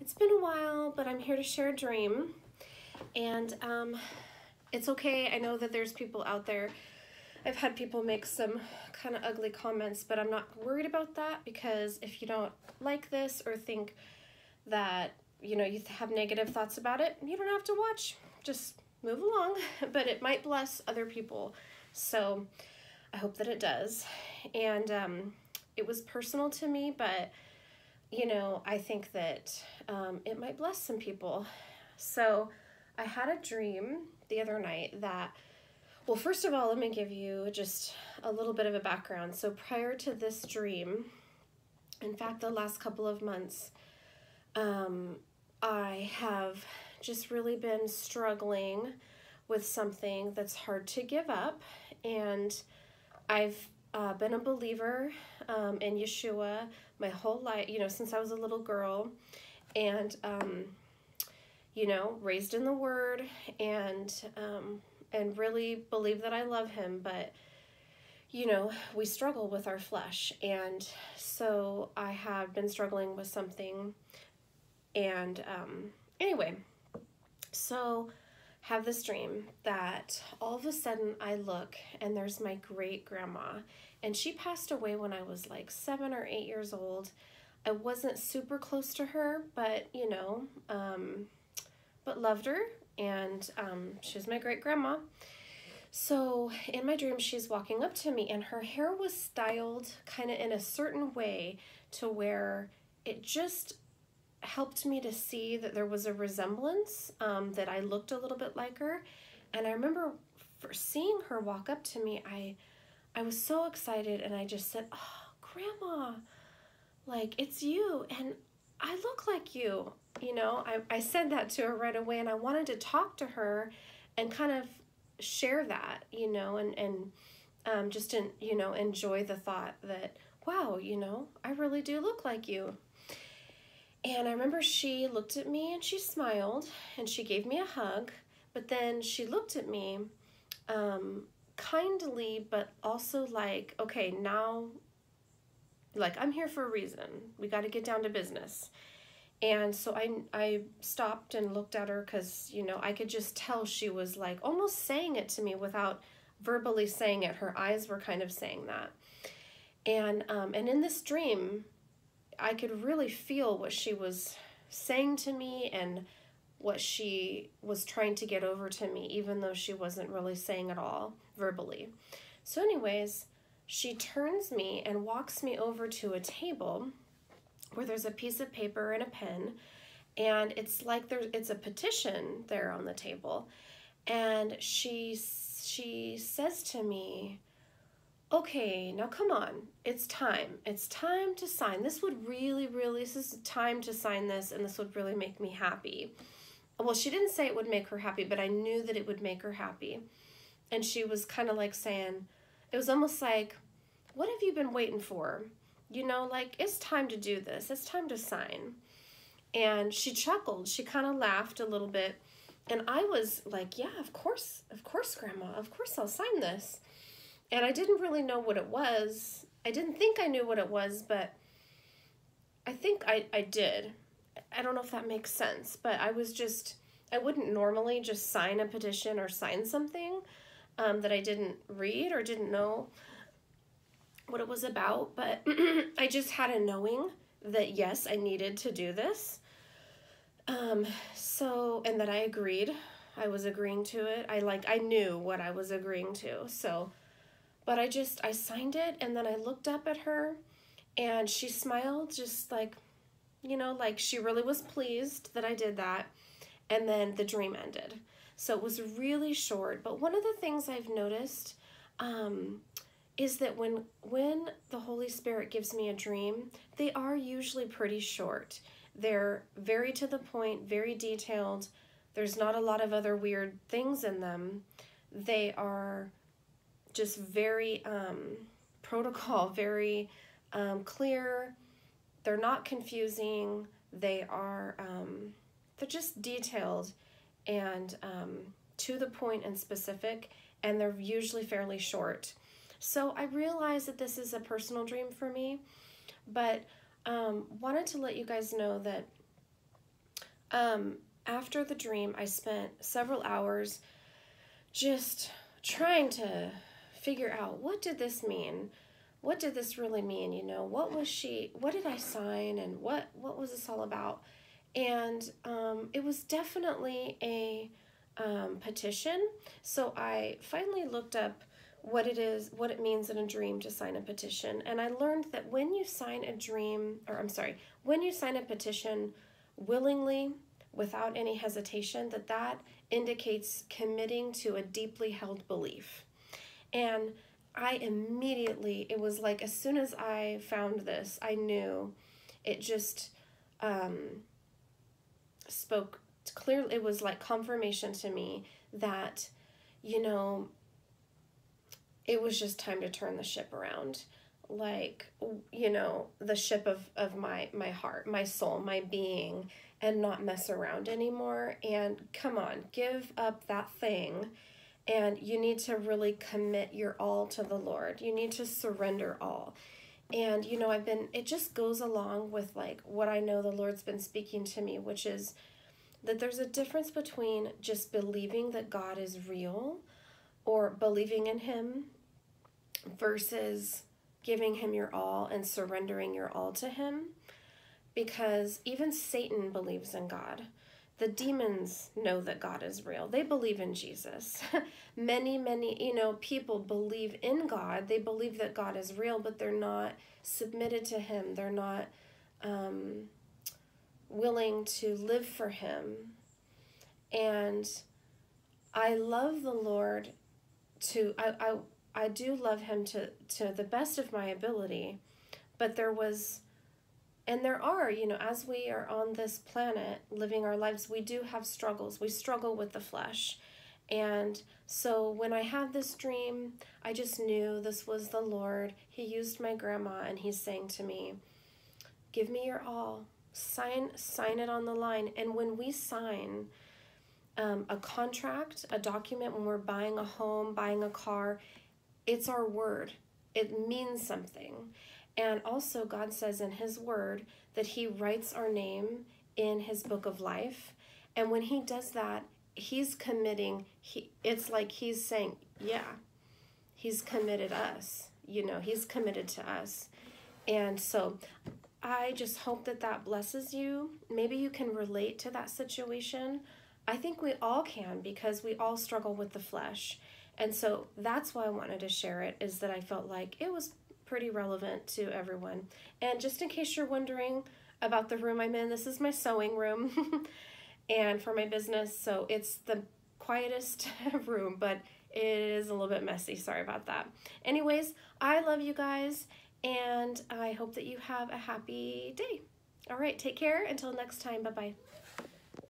It's been a while, but I'm here to share a dream. And it's okay. I know that there's people out there. I've had people make some kind of ugly comments, but I'm not worried about that because if you don't like this or think that, you have negative thoughts about it, you don't have to watch. Just move along, but it might bless other people. So I hope that it does. And it was personal to me, but I think that it might bless some people. So I had a dream the other night that, well, first of all, let me give you just a little bit of a background. So prior to this dream, in fact, the last couple of months, I have just really been struggling with something that's hard to give up. And I've been a believer in Yeshua my whole life, since I was a little girl, and raised in the Word, and really believe that I love Him. But we struggle with our flesh, and so I have been struggling with something. And anyway, so have this dream that all of a sudden I look and there's my great grandma, and she passed away when I was like 7 or 8 years old. I wasn't super close to her, but but loved her, and she was my great grandma. So in my dream, she's walking up to me, and her hair was styled kind of in a certain way to where it just helped me to see that there was a resemblance, that I looked a little bit like her. And I remember for seeing her walk up to me, I was so excited, and I just said, "Oh, Grandma, like, it's you, and I look like you." I said that to her right away, and I wanted to talk to her and kind of share that, and just enjoy the thought that, wow, I really do look like you. And I remember she looked at me and she smiled and she gave me a hug, but then she looked at me kindly, but also like, okay, now, like, I'm here for a reason. We got to get down to business. And so I stopped and looked at her because, I could just tell she was like almost saying it to me without verbally saying it. Her eyes were kind of saying that. And in this dream, I could really feel what she was saying to me and what she was trying to get over to me, even though she wasn't really saying it all verbally. So anyways, she turns me and walks me over to a table where there's a piece of paper and a pen, and it's like it's a petition there on the table. And she says to me, "Okay, now come on, it's time. It's time to sign. This is time to sign this, and this would really make me happy." Well, she didn't say it would make her happy, but I knew that it would make her happy. And she was kind of like saying, it was almost like, "What have you been waiting for? Like, it's time to do this. It's time to sign." And she chuckled. She kind of laughed a little bit. And I was like, "Yeah, of course, Grandma. Of course I'll sign this." And I didn't really know what it was. I didn't think I knew what it was, but I think I did. I don't know if that makes sense, but I wouldn't normally just sign a petition or sign something that I didn't read or didn't know what it was about. But I just had a knowing that, yes, I needed to do this. And that I agreed. I was agreeing to it. I knew what I was agreeing to. So, but I signed it, and then I looked up at her, and she smiled just like, like she really was pleased that I did that. And then the dream ended. So it was really short. But one of the things I've noticed is that when the Holy Spirit gives me a dream, they are usually pretty short. They're very to the point, very detailed. There's not a lot of other weird things in them. They are just very protocol, very clear. They're not confusing. They're just detailed and to the point and specific, and they're usually fairly short. So I realize that this is a personal dream for me, but wanted to let you guys know that After the dream, I spent several hours just trying to figure out, what did this mean? What did this really mean? You know, what did I sign, and what was this all about? And it was definitely a petition. So I finally looked up what it means in a dream to sign a petition. And I learned that when you sign a petition willingly, without any hesitation, that indicates committing to a deeply held belief. And it was like, as soon as I found this, I knew it just spoke clearly. It was like confirmation to me that, you know, it was just time to turn the ship around. Like, you know, the ship of my heart, my soul, my being, and not mess around anymore. And come on, give up that thing. And you need to really commit your all to the Lord. You need to surrender all. And, you know, it just goes along with like what I know the Lord's been speaking to me, which is that there's a difference between just believing that God is real or believing in Him versus giving Him your all and surrendering your all to Him. Because even Satan believes in God. The demons know that God is real. They believe in Jesus. Many, you know, people believe in God. They believe that God is real, but they're not submitted to Him. They're not willing to live for Him. And I love the Lord I do love Him to the best of my ability, but there are, you know, as we are on this planet living our lives, we do have struggles. We struggle with the flesh. And so when I had this dream, I just knew this was the Lord. He used my grandma, and He's saying to me, give me your all. Sign it on the line. And when we sign a contract, a document, when we're buying a home, buying a car, it's our word. It means something. And also God says in His word that He writes our name in His book of life. And when He does that, He's committing. It's like He's saying, yeah, He's committed us. You know, He's committed to us. And so I just hope that blesses you. Maybe you can relate to that situation. I think we all can, because we all struggle with the flesh. And so that's why I wanted to share it, is that I felt like it was pretty relevant to everyone. And just in case you're wondering about the room I'm in, this is my sewing room and for my business. So it's the quietest room, but it is a little bit messy. Sorry about that. Anyways, I love you guys, and I hope that you have a happy day. All right, take care. Until next time. Bye-bye.